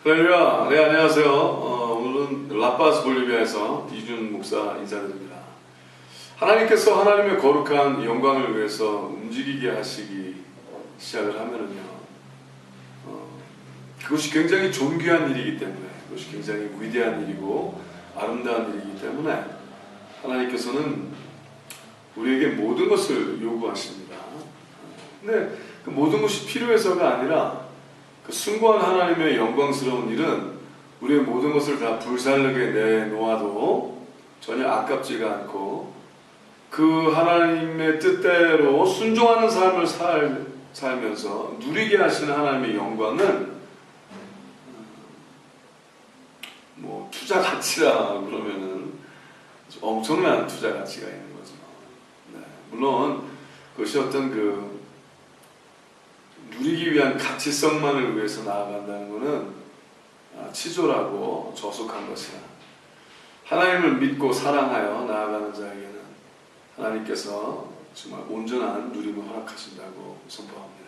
할렐루야. 네, 안녕하세요. 오늘은 라파스 볼리비아에서 이준 목사 인사드립니다. 하나님께서 하나님의 거룩한 영광을 위해서 움직이게 하시기 시작을 하면은요, 그것이 굉장히 존귀한 일이기 때문에, 그것이 굉장히 위대한 일이고 아름다운 일이기 때문에 하나님께서는 우리에게 모든 것을 요구하십니다. 근데 그 모든 것이 필요해서가 아니라 그 숭고한 하나님의 영광스러운 일은 우리의 모든 것을 다 불살르게 내놓아도 전혀 아깝지가 않고 그 하나님의 뜻대로 순종하는 삶을 살면서 누리게 하시는 하나님의 영광은 뭐 투자 가치라 그러면은 엄청난 투자 가치가 있는 거죠. 네, 물론 그것이 어떤 누리기 위한 가치성만을 위해서 나아간다는 것은 치졸하고 저속한 것이야. 하나님을 믿고 사랑하여 나아가는 자에게는 하나님께서 정말 온전한 누림을 허락하신다고 선포합니다.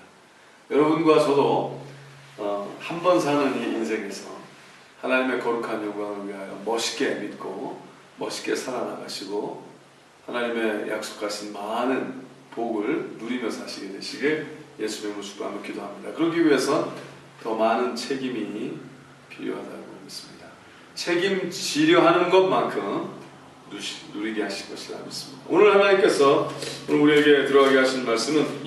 여러분과 저도 한 번 사는 이 인생에서 하나님의 거룩한 영광을 위하여 멋있게 믿고 멋있게 살아나가시고 하나님의 약속하신 많은 복을 누리며 사시게 되시길 예수님의 이름으로 축복하며 기도합니다. 그러기 위해선 더 많은 책임이 필요하다고 믿습니다. 책임지려 하는 것만큼 누리게 하실 것이라 믿습니다. 오늘 하나님께서 오늘 우리에게 들어가게 하신 말씀은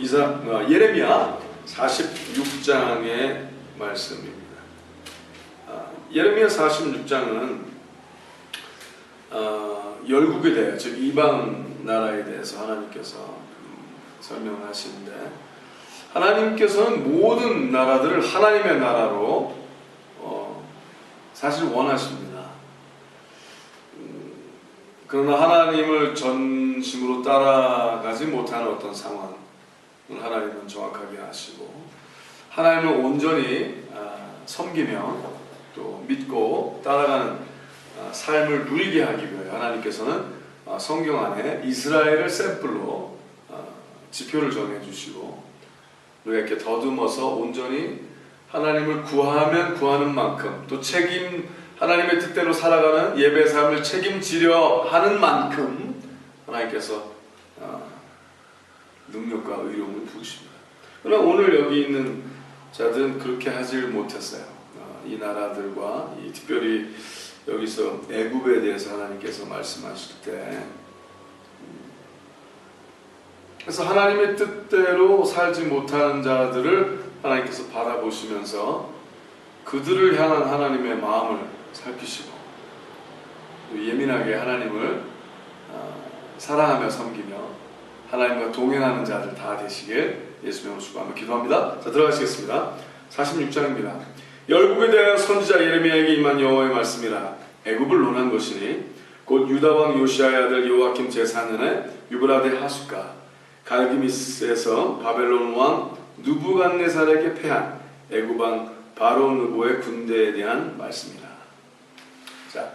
예레미야 46장의 말씀입니다. 예레미야 46장은 열국에 대해, 즉 이방 나라에 대해서 하나님께서 설명을 하시는데, 하나님께서는 모든 나라들을 하나님의 나라로 사실 원하십니다. 그러나 하나님을 전심으로 따라가지 못하는 어떤 상황을 하나님은 정확하게 아시고, 하나님을 온전히 섬기며 또 믿고 따라가는 삶을 누리게 하기 위해 하나님께서는 성경 안에 이스라엘을 샘플로 지표를 정해주시고, 우리가 이렇게 더듬어서 온전히 하나님을 구하면 구하는 만큼, 또 하나님의 뜻대로 살아가는 예배 삶을 책임지려 하는 만큼 하나님께서 능력과 의로움을 부으십니다. 그러나 오늘 여기 있는 자들은 그렇게 하질 못했어요. 이 나라들과 특별히 여기서 애굽에 대해서 하나님께서 말씀하실 때, 그래서 하나님의 뜻대로 살지 못하는 자들을 하나님께서 바라보시면서 그들을 향한 하나님의 마음을 살피시고 예민하게 하나님을 사랑하며 섬기며 하나님과 동행하는 자들 다 되시길 예수님으로 축복하며 기도합니다. 자, 들어가시겠습니다. 46장입니다. 열국에 대하여 선지자 예레미야에게 임한 여호와의 말씀이라. 애굽을 논한 것이니 곧 유다 왕 요시아의 아들 요아킴 제4년에 유브라데 하숫가 갈기미스에서 바벨론 왕 느부갓네살에게 패한 애굽 왕 바로 느고의 군대에 대한 말씀이다. 자,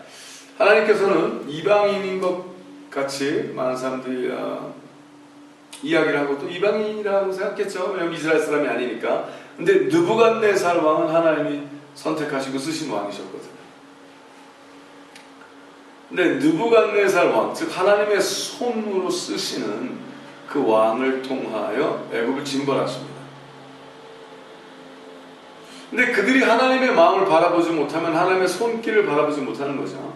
하나님께서는 이방인인 것 같이 많은 사람들이 이야기를 하고 또 이방인이라고 생각했죠. 왜냐하면 이스라엘 사람이 아니니까. 근데 느부갓네살 왕은 하나님이 선택하시고 쓰신 왕이셨거든요. 근데 느부갓네살 왕, 즉 하나님의 손으로 쓰시는 그 왕을 통하여 애굽을 징벌하십니다. 근데 그들이 하나님의 마음을 바라보지 못하면 하나님의 손길을 바라보지 못하는 거죠.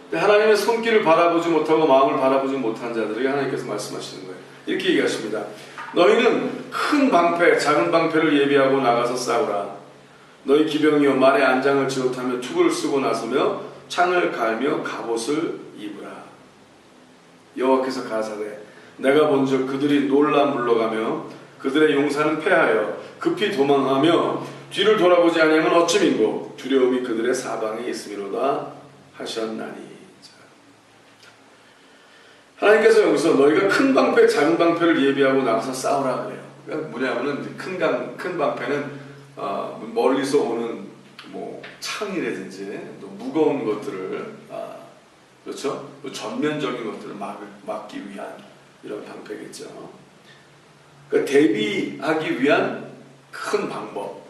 근데 하나님의 손길을 바라보지 못하고 마음을 바라보지 못한 자들에게 하나님께서 말씀하시는 거예요. 이렇게 얘기하십니다. 너희는 큰 방패, 작은 방패를 예비하고 나가서 싸우라. 너희 기병이여 말에 안장을 지옷하며 투구를 쓰고 나서며 창을 갈며 갑옷을 입으라. 여호와께서 가라사대 내가 본즉 그들이 놀라 물러가며 그들의 용사는 패하여 급히 도망하며 뒤를 돌아보지 아니하면 어찌민고 두려움이 그들의 사방에 있음이로다 하셨나니. 하나님께서 여기서 너희가 큰 방패, 작은 방패를 예비하고 나가서 싸우라 그래요. 그러니까 뭐냐면은 큰 방패는 멀리서 오는 뭐 창이라든지 또 무거운 것들을 그렇죠? 전면적인 것들을 막기 위한 이런 방패겠죠. 그러니까 대비하기 위한 큰 방법,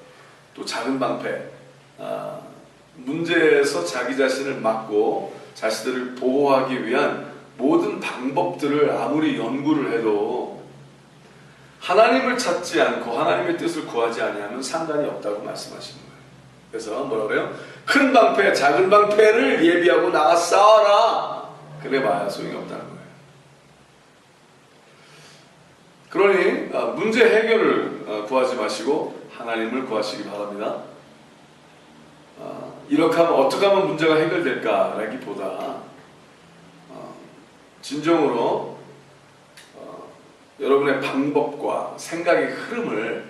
또 작은 방패, 문제에서 자기 자신을 막고 자신들을 보호하기 위한 모든 방법들을 아무리 연구를 해도 하나님을 찾지 않고 하나님의 뜻을 구하지 아니하면 상관이 없다고 말씀하시는 거예요. 그래서 뭐라 그래요? 큰 방패, 작은 방패를 예비하고 나가 싸워라. 그래 봐야 소용이 없다는 거예요. 그러니 문제 해결을 구하지 마시고 하나님을 구하시기 바랍니다. 이렇게 하면 어떻게 하면 문제가 해결될까라기보다 진정으로 여러분의 방법과 생각의 흐름을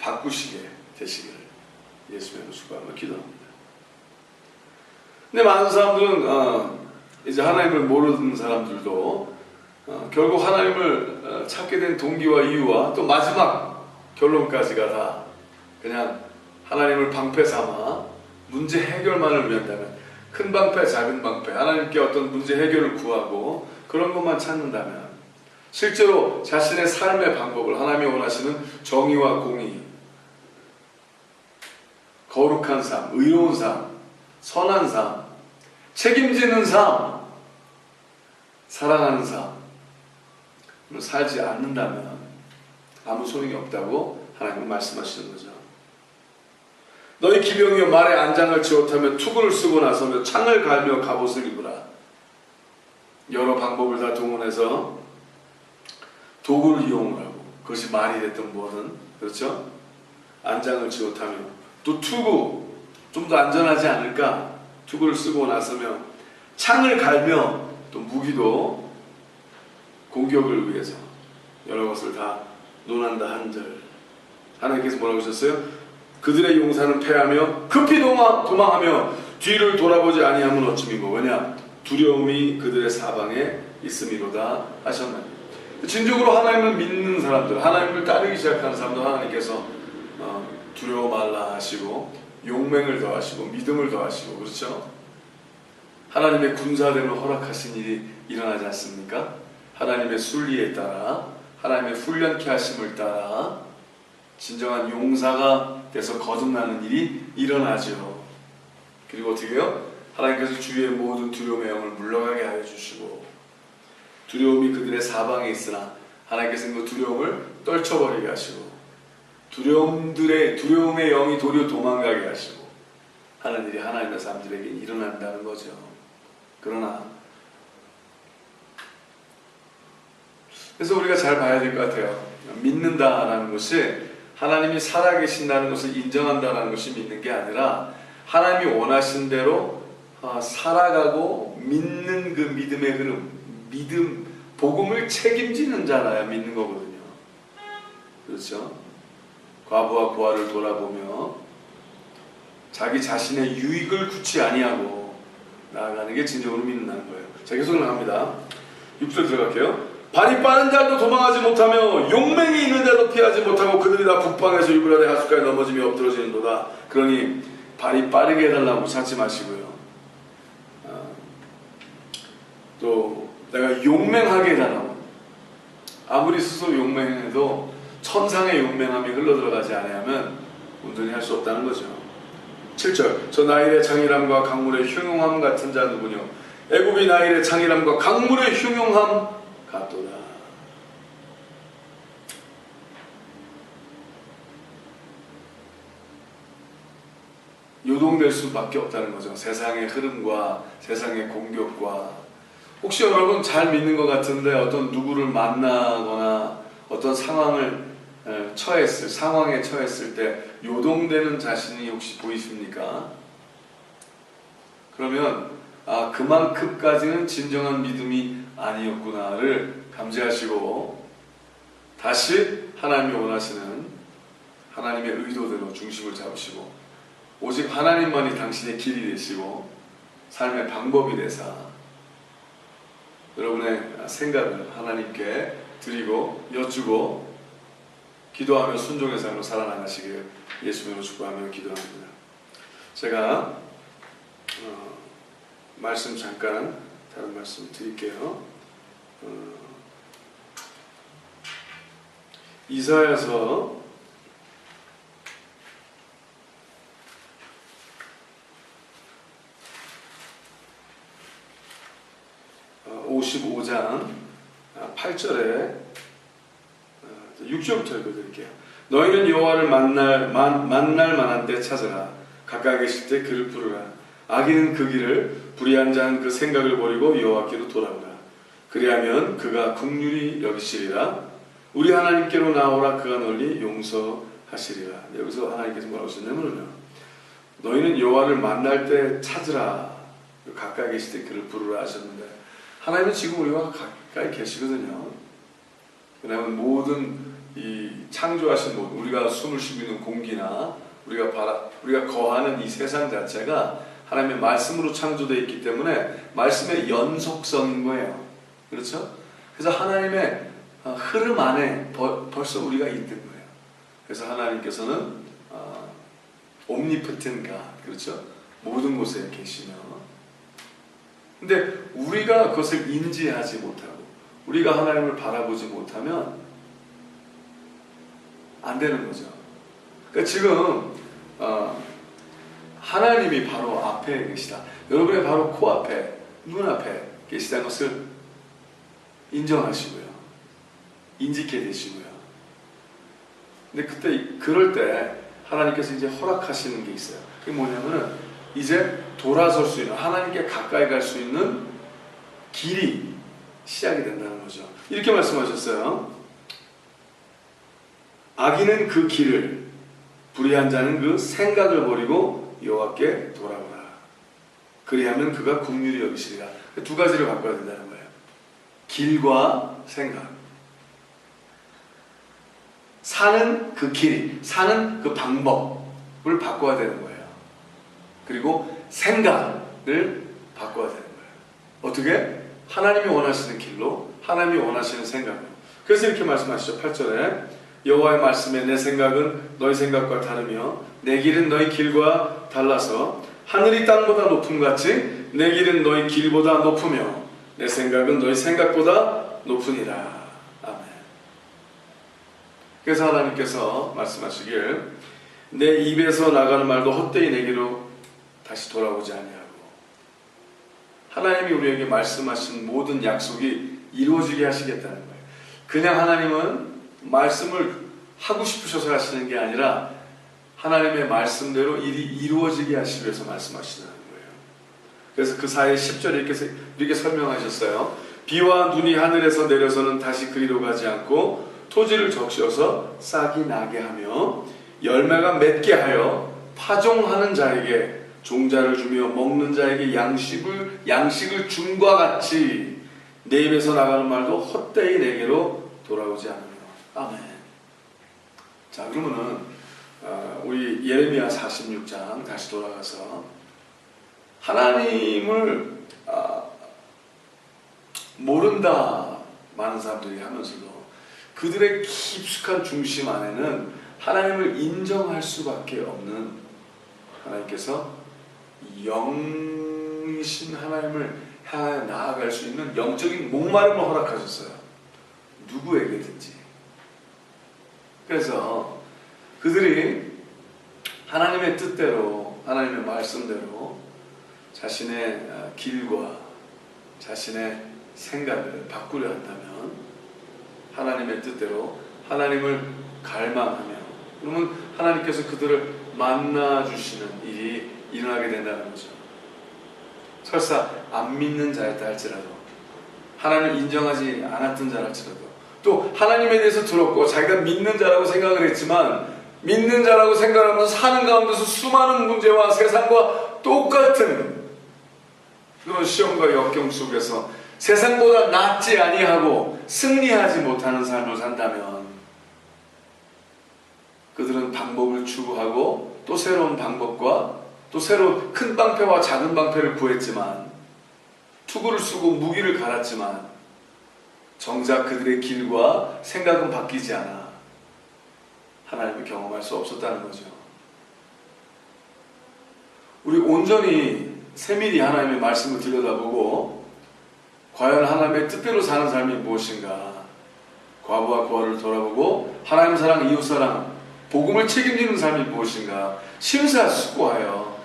바꾸시게 되시기를 예수님의 수고하며 기도합니다. 근데 많은 사람들은 이제 하나님을 모르는 사람들도 결국 하나님을 찾게 된 동기와 이유와 또 마지막 결론까지가 다 그냥 하나님을 방패 삼아 문제 해결만을 위한다면, 큰 방패, 작은 방패, 하나님께 어떤 문제 해결을 구하고 그런 것만 찾는다면 실제로 자신의 삶의 방법을 하나님이 원하시는 정의와 공의, 거룩한 삶, 의로운 삶, 선한 삶, 책임지는 삶, 사랑하는 삶을 살지 않는다면 아무 소용이 없다고 하나님은 말씀하시는 거죠. 너희 기병이여 말에 안장을 지옷하며 투구를 쓰고 나서며 창을 갈며 갑옷을 입으라. 여러 방법을 다 동원해서 도구를 이용을 하고, 그것이 말이 됐든 뭐든, 그렇죠? 안장을 지옷하며 또 투구, 좀 더 안전하지 않을까? 투구를 쓰고 나서며 창을 갈며 또 무기도 공격을 위해서 여러 것을 다 논한다 한들, 하나님께서 뭐라고 하셨어요? 그들의 용사는 패하며 급히 도망하며 뒤를 돌아보지 아니하면 어찌미고, 왜냐? 두려움이 그들의 사방에 있음이로다 하셨나니. 진정으로 하나님을 믿는 사람들, 하나님을 따르기 시작하는 사람들 하나님께서 두려워 말라 하시고 용맹을 더하시고 믿음을 더하시고, 그렇죠? 하나님의 군사됨을 허락하신 일이 일어나지 않습니까? 하나님의 순리에 따라, 하나님의 훈련케 하심을 따라 진정한 용사가 돼서 거듭나는 일이 일어나죠. 그리고 어떻게 해요? 하나님께서 주위의 모든 두려움의 영을 물러가게 하여 주시고, 두려움이 그들의 사방에 있으나 하나님께서는 그 두려움을 떨쳐버리게 하시고, 두려움의 영이 도리어 도망가게 하시고 하는 일이 하나님의 사람들에게 일어난다는 거죠. 그러나 그래서 우리가 잘 봐야 될 것 같아요. 믿는다라는 것이 하나님이 살아계신다는 것을 인정한다는 것이 믿는 게 아니라, 하나님이 원하신 대로 살아가고 믿는 그 믿음의 흐름, 복음을 책임지는 자라야 믿는 거거든요. 그렇죠? 과부와 고아를 돌아보며 자기 자신의 유익을 굳이 아니하고 나아가는 게 진정으로 믿는다는 거예요. 자, 계속 나갑니다. 6절 들어갈게요. 발이 빠른 자도 도망하지 못하며 용맹이 있는 자도 피하지 못하고 그들이 다 북방에서 유브라데 하수가에 넘어지며 엎드러지는도다. 그러니 발이 빠르게 해달라고 찾지 마시고요. 또 내가 용맹하게 해달라고, 아무리 스스로 용맹해도 천상의 용맹함이 흘러들어가지 아니하면 온전히 할 수 없다는 거죠. 7절. 저 나일의 창이람과 강물의 흉용함 같은 자 누구뇨? 애굽이 나일의 창이람과 강물의 흉용함 같도다. 요동될 수밖에 없다는 거죠. 세상의 흐름과 세상의 공격과. 혹시 여러분 잘 믿는 것 같은데 어떤 누구를 만나거나 어떤 상황에 처했을 때 요동되는 자신이 혹시 보이십니까? 그러면 그만큼까지는 진정한 믿음이 아니었구나를 감지하시고 다시 하나님이 원하시는 하나님의 의도대로 중심을 잡으시고, 오직 하나님만이 당신의 길이 되시고 삶의 방법이 되사 여러분의 생각을 하나님께 드리고 여쭈고 기도하며 순종의 삶으로 살아나가시길 예수님으로 축복하며 기도합니다. 제가 말씀 잠깐 다른 말씀 드릴게요. 이사야서 55장 8절에 6절부터 읽어드릴게요. 너희는 여호와를 만날 만한 때 찾으라. 가까이 계실 때 그를 부르라. 악인은 그 길을, 불의한 자는 그 생각을 버리고 여호와께로 돌아오라. 그리하면 그가 긍휼히 여기시리라. 우리 하나님께로 나오라. 그가 널리 용서하시리라. 여기서 하나님께서 뭐라고 하셨냐면요, 너희는 여호와를 만날 때 찾으라. 가까이 계실 때 그를 부르라 하셨는데, 하나님은 지금 우리와 가까이 계시거든요. 왜냐하면 모든 이 창조하신 모든, 우리가 숨을 쉬고 있는 공기나 우리가 거하는 이 세상 자체가 하나님의 말씀으로 창조되어 있기 때문에 말씀의 연속성인 거예요. 그렇죠? 그래서 하나님의 흐름 안에 벌써 우리가 있는 거예요. 그래서 하나님께서는 omnipotent God, 그렇죠? 모든 곳에 계시며, 근데 우리가 그것을 인지하지 못하고 우리가 하나님을 바라보지 못하면 안 되는 거죠. 그러니까 지금 하나님이 바로 앞에 계시다, 여러분의 바로 코앞에, 눈앞에 계시다는 것을 인정하시고요, 인지케 되시고요. 근데 그럴 때 하나님께서 이제 허락하시는 게 있어요. 그게 뭐냐면은 이제 돌아설 수 있는, 하나님께 가까이 갈 수 있는 길이 시작이 된다는 거죠. 이렇게 말씀하셨어요. 악인은 그 길을, 불의한 자는 그 생각을 버리고 여호와께 돌아오라. 그리하면 그가 긍휼히 여기시리라. 두 가지를 바꿔야 된다는 거예요. 길과 생각. 사는 그 길, 사는 그 방법을 바꿔야 되는 거예요. 그리고 생각을 바꿔야 되는 거예요. 어떻게? 하나님이 원하시는 길로, 하나님이 원하시는 생각으로. 그래서 이렇게 말씀하시죠. 8절에 여호와의 말씀에 내 생각은 너희 생각과 다르며 내 길은 너희 길과 달라서 하늘이 땅보다 높음 같이 내 길은 너희 길보다 높으며 내 생각은 너희 생각보다 높으니라. 아멘. 그래서 하나님께서 말씀하시길 내 입에서 나가는 말도 헛되이 내게로 다시 돌아오지 아니하고, 하나님이 우리에게 말씀하신 모든 약속이 이루어지게 하시겠다는 거예요. 그냥 하나님은 말씀을 하고 싶으셔서 하시는 게 아니라 하나님의 말씀대로 일이 이루어지게 하시기 위해서 말씀하시는 거예요. 그래서 그 사이에 10절에 이렇게 설명하셨어요. 비와 눈이 하늘에서 내려서는 다시 그리로 가지 않고 토지를 적셔서 싹이 나게 하며 열매가 맺게 하여 파종하는 자에게 종자를 주며 먹는 자에게 양식을 줌과 같이 내 입에서 나가는 말도 헛되이 내게로 돌아오지 않으며. 아멘. 자, 그러면은 우리 예레미야 46장 다시 돌아가서 하나님을 모른다 많은 사람들이 하면서도 그들의 깊숙한 중심 안에는 하나님을 인정할 수밖에 없는, 하나님께서 영이신 하나님을 향하여 나아갈 수 있는 영적인 목마름을 허락하셨어요. 누구에게든지. 그래서 그들이 하나님의 뜻대로, 하나님의 말씀대로 자신의 길과 자신의 생각을 바꾸려 한다면, 하나님의 뜻대로 하나님을 갈망하며, 그러면 하나님께서 그들을 만나주시는 일이 일어나게 된다는 거죠. 설사 안 믿는 자였다 할지라도, 하나님을 인정하지 않았던 자라 할지라도, 또 하나님에 대해서 들었고 자기가 믿는 자라고 생각을 했지만 믿는 자라고 생각하면서 사는 가운데서 수많은 문제와 세상과 똑같은 그런 시험과 역경 속에서 세상보다 낫지 아니하고 승리하지 못하는 삶을 산다면, 그들은 방법을 추구하고 또 새로운 방법과 또 새로운 큰 방패와 작은 방패를 구했지만, 투구를 쓰고 무기를 갈았지만 정작 그들의 길과 생각은 바뀌지 않아 하나님을 경험할 수 없었다는 거죠. 우리 온전히 세밀히 하나님의 말씀을 들여다보고 과연 하나님의 뜻대로 사는 삶이 무엇인가, 과부와 고아를 돌아보고 하나님 사랑, 이웃 사랑, 복음을 책임지는 삶이 무엇인가 심사숙고하여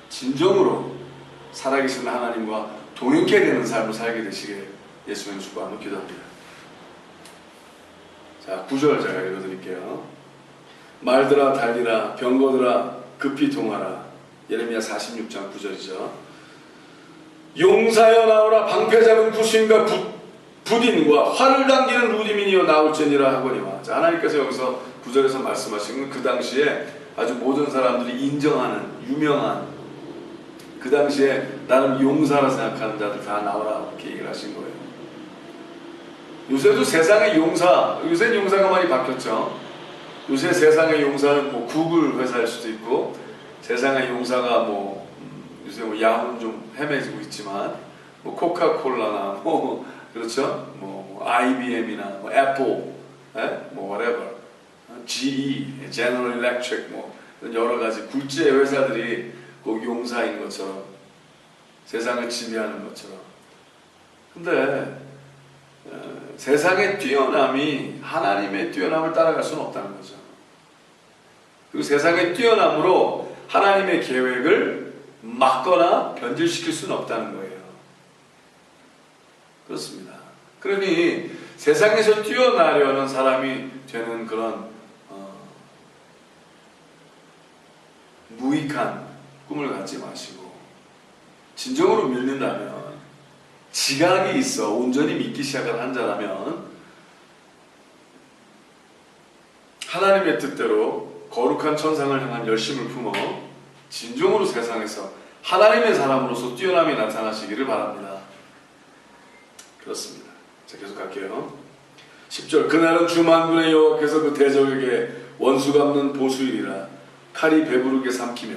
진정으로 살아계신 하나님과 동행케 되는 삶을 살게 되시길 예수님을 축복하며 기도합니다. 자, 9절 제가 읽어드릴게요. 말들아 달리라, 병거들아 급히 동하라. 예레미야 46장 9절이죠. 용사여 나오라, 방패 잡은 구수인과 부딘과 활을 당기는 루디민이여 나올지니라 하거니와. 자, 하나님께서 여기서 9절에서 말씀하신 건 그 당시에 아주 모든 사람들이 인정하는 유명한, 그 당시에 나는 용사라 생각하는 자들 다 나오라 이렇게 얘기를 하신 거예요. 요새도 세상의 용사, 요새 용사가 많이 바뀌었죠. 요새 세상의 용사는 뭐 구글 회사일 수도 있고, 세상의 용사가 뭐 요새 뭐 야후는 좀 헤매지고 있지만 뭐 코카콜라나 뭐 그렇죠, 뭐 IBM이나 뭐 애플, 뭐 whatever, GE, General Electric, 뭐 여러 가지 굴지의 회사들이 꼭 용사인 것처럼 세상을 지배하는 것처럼. 근데 세상의 뛰어남이 하나님의 뛰어남을 따라갈 수는 없다는 거죠. 그리고 세상의 뛰어남으로 하나님의 계획을 막거나 변질시킬 수는 없다는 거예요. 그렇습니다. 그러니 세상에서 뛰어나려는 사람이 되는 그런 무익한 꿈을 갖지 마시고, 진정으로 믿는다면, 지각이 있어 온전히 믿기 시작을 한 자라면 하나님의 뜻대로 거룩한 천상을 향한 열심을 품어 진정으로 세상에서 하나님의 사람으로서 뛰어남이 나타나시기를 바랍니다. 그렇습니다. 자, 계속 갈게요. 10절. 그날은 주 만군의 여호와께서 그 대적에게 원수 갚는 보수일이라. 칼이 배부르게 삼키며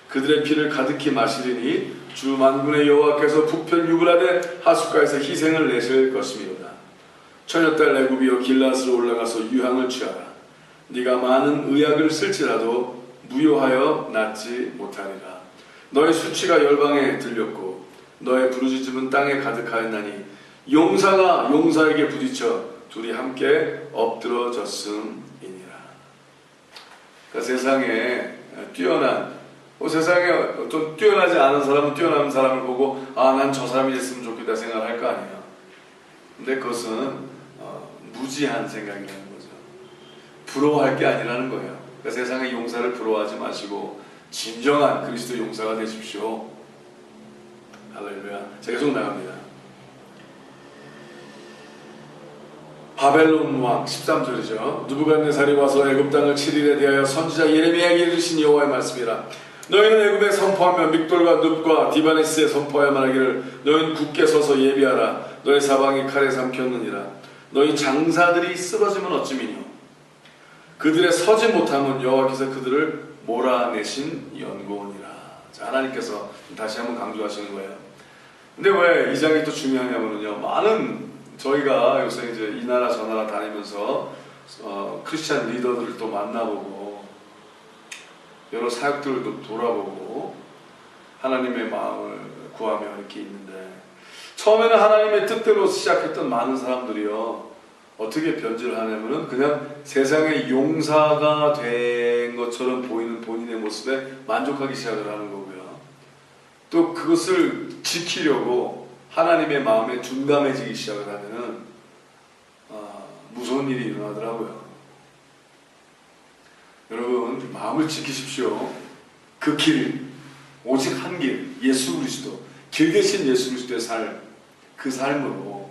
그들의 피를 가득히 마시리니 주 만군의 여호와께서 북편 유브라데 하숫가에서 희생을 내실 것이미로다. 처녀딸 애굽이여 길앗으로 올라가서 유향을 취하라. 네가 많은 의약을 쓸지라도 무효하여 낫지 못하리라. 너의 수치가 열방에 들렸고 너의 부르짖음은 땅에 가득하였나니 용사가 용사에게 부딪혀 둘이 함께 엎드러졌음이니라. 그러니까 세상에 뛰어난, 세상에 좀 뛰어나지 않은 사람은 뛰어난 사람을 보고 난 저 사람이 됐으면 좋겠다 생각할 거 아니에요. 근데 그것은 무지한 생각이라는 거죠. 부러워할 게 아니라는 거예요. 그러니까 세상의 용사를 부러워하지 마시고 진정한 그리스도 용사가 되십시오. 할렐루야. 자, 계속 나갑니다. 바벨론 왕 13절이죠. 느부갓네살이 와서 애굽 땅을 7일에 대하여 선지자 예레미야에게 이르신 여호와의 말씀이라. 너희는 애굽에 선포하며 믹돌과 늪과 디바네스에 선포하여 말하기를 너희는 굳게 서서 예비하라. 너희 사방이 칼에 삼켰느니라. 너희 장사들이 쓰러지면 어찌미뇨. 그들의 서지 못함은 여호와께서 그들을 몰아내신 연고니라. 자, 하나님께서 다시 한번 강조하시는 거예요. 근데 왜 이 장이 또 중요하냐면요, 많은 저희가 요새 이제 이 나라 저 나라 다니면서 크리스찬 리더들을 또 만나보고 여러 사역들도 돌아보고 하나님의 마음을 구하며 이렇게 있는데, 처음에는 하나님의 뜻대로 시작했던 많은 사람들이요 어떻게 변질하냐면은 그냥 세상의 용사가 된 것처럼 보이는 본인의 모습에 만족하기 시작을 하는 거고요. 또 그것을 지키려고 하나님의 마음에 둔감해지기 시작을 하면은 무서운 일이 일어나더라고요. 여러분, 마음을 지키십시오. 그 길, 오직 한 길, 예수 그리스도, 길 대신 예수 그리스도의 삶, 그 삶으로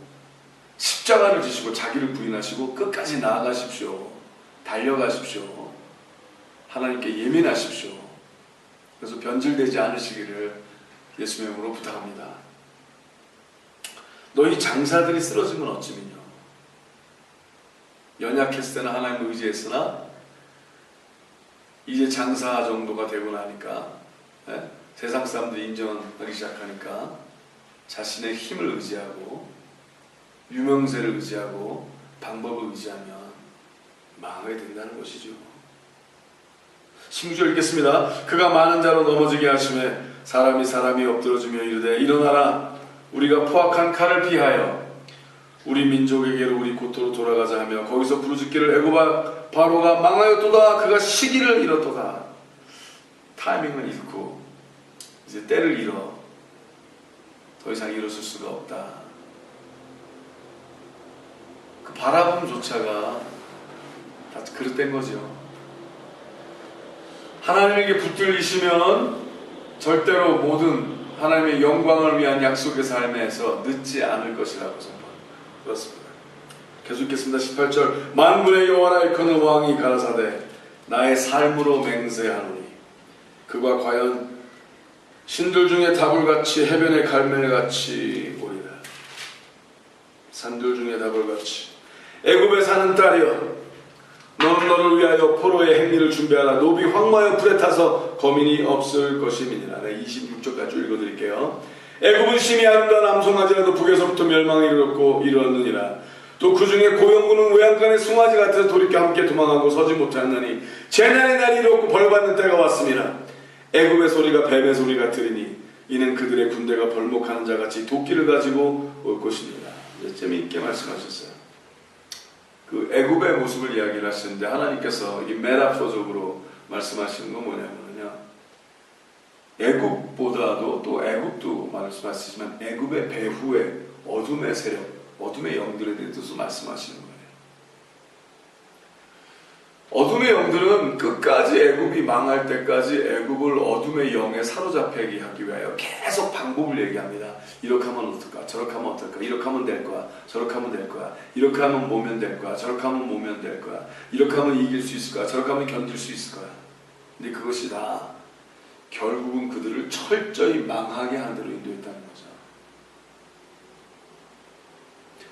십자가를 지시고 자기를 부인하시고 끝까지 나아가십시오. 달려가십시오. 하나님께 예민하십시오. 그래서 변질되지 않으시기를 예수의 이름으로 부탁합니다. 너희 장사들이 쓰러지면 어찌미뇨. 연약했을 때는 하나님을 의지했으나 이제 장사 정도가 되고 나니까 세상 사람들이 인정하기 시작하니까 자신의 힘을 의지하고 유명세를 의지하고 방법을 의지하면 망하게 된다는 것이죠. 16절 읽겠습니다. 그가 많은 자로 넘어지게 하심에 사람이 엎드러지며 이르되 일어나라. 우리가 포악한 칼을 피하여 우리 민족에게로 우리 고토로 돌아가자 하며 거기서 부르짖기를 애굽 바로가 망하였도다. 그가 시기를 잃었도다. 타이밍을 잃고 이제 때를 잃어 더 이상 일어설 수가 없다. 그 바라봄조차가 다 그릇된 거죠. 하나님에게 붙들리시면 절대로 모든 하나님의 영광을 위한 약속의 삶에서 늦지 않을 것이라고 선포합니다. 그렇습니다. 계속 읽겠습니다. 18절 만군의 여호와라 일컫는 왕이 가라사대 나의 삶으로 맹세하노니 그가 과연 신들 중에 다불같이 해변의 갈멜같이 오리라. 산들 중에 다불같이 애굽에 사는 딸이여 너는 너를 위하여 포로의 행리를 준비하라. 노비 황마의 불에 타서 거민이 없을 것임이니라. 26절까지 읽어드릴게요. 애굽은 심히 아름다운 암송아지라도 북에서부터 멸망에 이르렀느니라. 또 그 중에 고용군은 외양간의 송아지 같아서 돌이켜 함께 도망하고 서지 못하느니 재난의 날이 이르렀고 벌받는 때가 왔습니다. 애굽의 소리가 뱀의 소리 같으리니 이는 그들의 군대가 벌목하는 자같이 도끼를 가지고 올 것입니다. 재미있게 말씀하셨어요. 그 애굽의 모습을 이야기를 하시는데 하나님께서 이 메타포적으로 말씀하시는 건 뭐냐면요, 애굽보다도 또 애굽도 말씀하시지만 애굽의 배후의 어둠의 세력, 어둠의 영들에 대해서 말씀하시는 거예요. 어둠의 영들은 끝까지 애굽이 망할 때까지 애굽을 어둠의 영에 사로잡히게 하기 위하여 계속 방법을 얘기합니다. 이렇게 하면 어떨까? 저렇게 하면 어떨까? 이렇게 하면 될 거야. 저렇게 하면 될 거야. 이렇게 하면 모면 될 거야. 저렇게 하면 모면 될 거야. 이렇게 하면 이길 수 있을 거야. 저렇게 하면 견딜 수 있을 거야. 근데 그것이 다 결국은 그들을 철저히 망하게 하는 대로 인도했다는 거죠.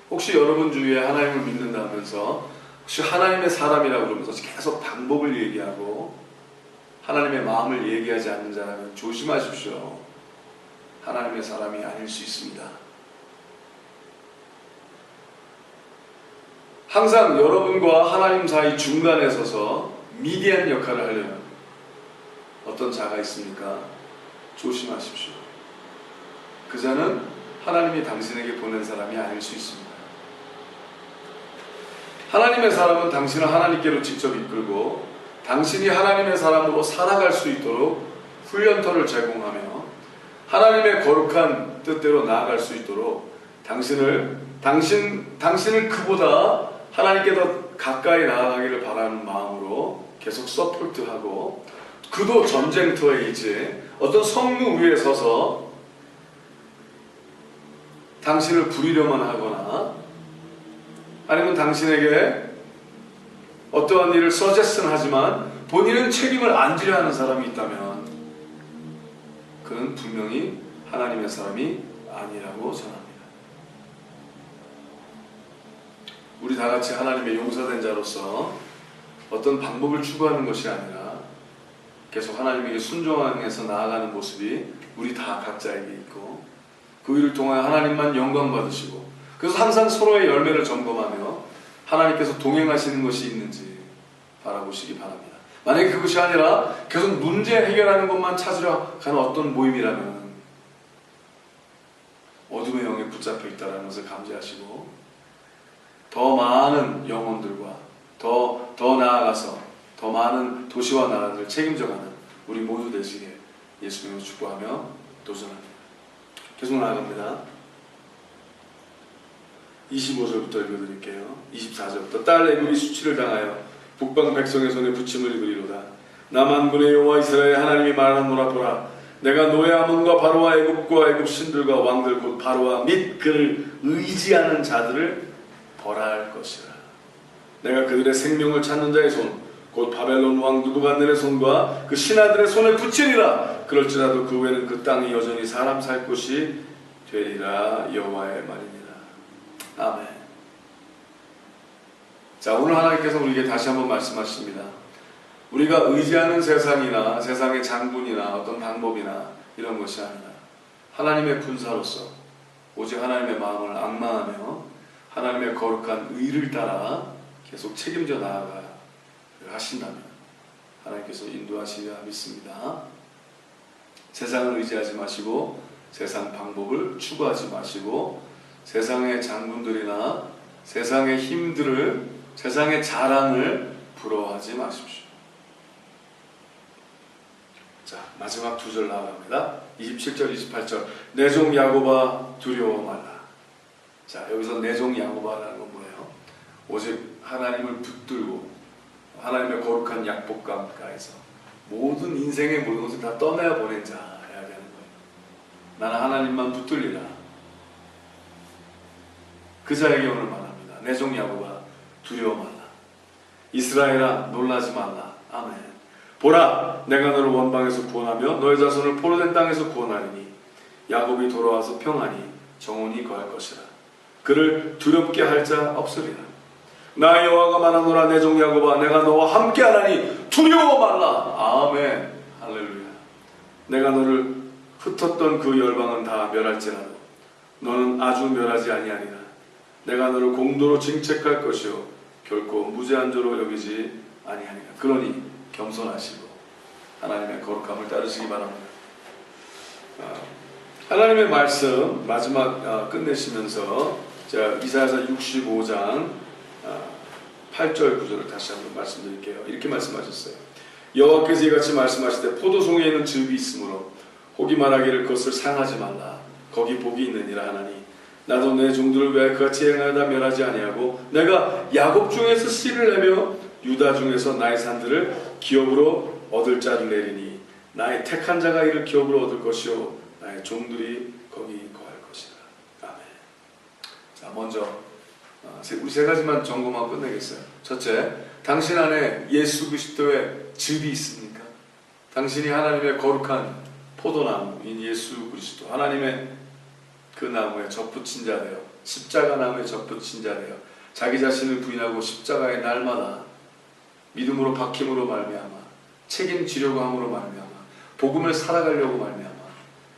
혹시 여러분 주위에 하나님을 믿는다면서 혹시 하나님의 사람이라고 그러면서 계속 방법을 얘기하고 하나님의 마음을 얘기하지 않는 자라면 조심하십시오. 하나님의 사람이 아닐 수 있습니다. 항상 여러분과 하나님 사이 중간에 서서 미디안 역할을 하려면 어떤 자가 있습니까? 조심하십시오. 그 자는 하나님이 당신에게 보낸 사람이 아닐 수 있습니다. 하나님의 사람은 당신을 하나님께로 직접 이끌고 당신이 하나님의 사람으로 살아갈 수 있도록 훈련터를 제공하며 하나님의 거룩한 뜻대로 나아갈 수 있도록 당신을 그보다 하나님께 더 가까이 나아가기를 바라는 마음으로 계속 서포트하고, 그도 전쟁터에 있지 어떤 성루 위에 서서 당신을 부리려만 하거나 아니면 당신에게 어떠한 일을 서제스는 하지만 본인은 책임을 안 지려 하는 사람이 있다면 그는 분명히 하나님의 사람이 아니라고 전합니다. 우리 다 같이 하나님의 용서된 자로서 어떤 방법을 추구하는 것이 아니라 계속 하나님에게 순종하면서 나아가는 모습이 우리 다 각자에게 있고, 그 일을 통하여 하나님만 영광 받으시고, 그래서 항상 서로의 열매를 점검하며 하나님께서 동행하시는 것이 있는지 바라보시기 바랍니다. 만약에 그것이 아니라 계속 문제 해결하는 것만 찾으려 가는 어떤 모임이라면 어둠의 영에 붙잡혀 있다는 것을 감지하시고 더 많은 영혼들과 더 나아가서 더 많은 도시와 나라들을 책임져가는 우리 모두 되시게 예수님을 축복하며 도전합니다. 계속 나아갑니다. 25절부터 읽어드릴게요. 24절부터 딸 애굽이 수치를 당하여 북방 백성의 손에 부침을 입으리로다. 나 만군의 여호와 이스라엘 하나님이 말하노라. 보라, 내가 노예 아몬과 바로와 애굽과 애굽 신들과 왕들 곧 바로와 및 그를 의지하는 자들을 벌할 것이라. 내가 그들의 생명을 찾는 자의 손 곧 바벨론 왕 느부갓네살의 손과 그 신하들의 손에 붙이리라. 그럴지라도 그 후에는 그 땅이 여전히 사람 살 곳이 되리라. 여호와의 말이니라. 아멘. 자, 오늘 하나님께서 우리에게 다시 한번 말씀하십니다. 우리가 의지하는 세상이나 세상의 장군이나 어떤 방법이나 이런 것이 아니라 하나님의 군사로서 오직 하나님의 마음을 앙망하며 하나님의 거룩한 의를 따라 계속 책임져 나아가 하신다면 하나님께서 인도하시리라 믿습니다. 세상을 의지하지 마시고 세상 방법을 추구하지 마시고 세상의 장군들이나 세상의 힘들을, 세상의 자랑을 부러워하지 마십시오. 자, 마지막 두 절 나갑니다. 27절, 28절. 내 종 야곱아 두려워 말라. 자, 여기서 내 종 야곱아라는 건 뭐예요? 오직 하나님을 붙들고 하나님의 거룩한 약복 가운데서 모든 인생의 모든 것을 다 떠내야 보낸 자여야 되는 거예요. 나는 하나님만 붙들리라. 그 자에게 오늘 말합니다. 내 종 야곱아 두려워 말라. 이스라엘아 놀라지 말라. 아멘. 보라, 내가 너를 원방에서 구원하며 너의 자손을 포로된 땅에서 구원하리니 야곱이 돌아와서 평안히 정온히 거할 것이라. 그를 두렵게 할 자 없으리라. 나 여호와가 말하노라. 내 종 야곱아 내가 너와 함께하나니 두려워 말라. 아멘. 할렐루야. 내가 너를 흩었던 그 열방은 다 멸할지라도 너는 아주 멸하지 아니하리라. 내가 너를 공도로 징책할 것이요 결코 무죄한 자로 여기지 아니하리라. 그러니 겸손하시고 하나님의 거룩함을 따르시기 바랍니다. 하나님의 말씀 마지막 끝내시면서 자, 이사야서 65장 8절 9절을 다시 한번 말씀드릴게요. 이렇게 말씀하셨어요. 여호와께서 이같이 말씀하시되 포도송이에 있는 즙이 있으므로 혹이 말하기를 그것을 상하지 말라. 거기 복이 있느니라 하나니 나도 내 종들을 위하여 그같이 행하여다 멸하지 아니하고 내가 야곱 중에서 씨를 내며 유다 중에서 나의 산들을 기업으로 얻을 자를 내리니 나의 택한 자가 이를 기업으로 얻을 것이요 나의 종들이 거기 거할 것이라. 아멘. 자, 먼저 우리 세 가지만 점검하고 끝내겠어요. 첫째, 당신 안에 예수 그리스도의 즙이 있습니까? 당신이 하나님의 거룩한 포도나무인 예수 그리스도, 하나님의 그 나무에 접붙인 자 되어 십자가 나무에 접붙인 자 되어 자기 자신을 부인하고 십자가의 날마다 믿음으로 박힘으로 말미암아 책임지려고 함으로 말미암아 복음을 살아가려고 말미암아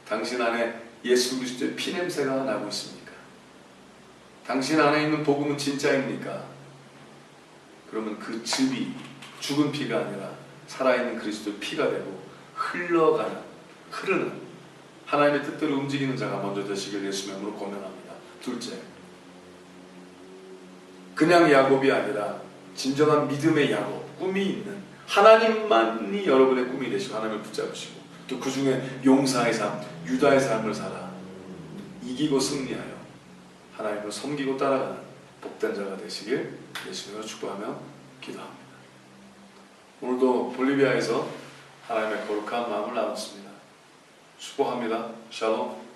당신 안에 예수 그리스도의 피냄새가 나고 있습니까? 당신 안에 있는 복음은 진짜입니까? 그러면 그 즙이 죽은 피가 아니라 살아있는 그리스도의 피가 되고 흐르는 하나님의 뜻대로 움직이는 자가 먼저 되시길 예수 이름으로 권면합니다. 둘째, 그냥 야곱이 아니라 진정한 믿음의 야곱, 꿈이 있는 하나님만이 여러분의 꿈이 되시고 하나님을 붙잡으시고 또 그 중에 용사의 삶, 유다의 삶을 살아 이기고 승리하여 하나님을 섬기고 따라가는 복된 자가 되시길 예수님으로 축복하며 기도합니다. 오늘도 볼리비아에서 하나님의 거룩한 마음을 나눴습니다. 축복합니다. 샬롬.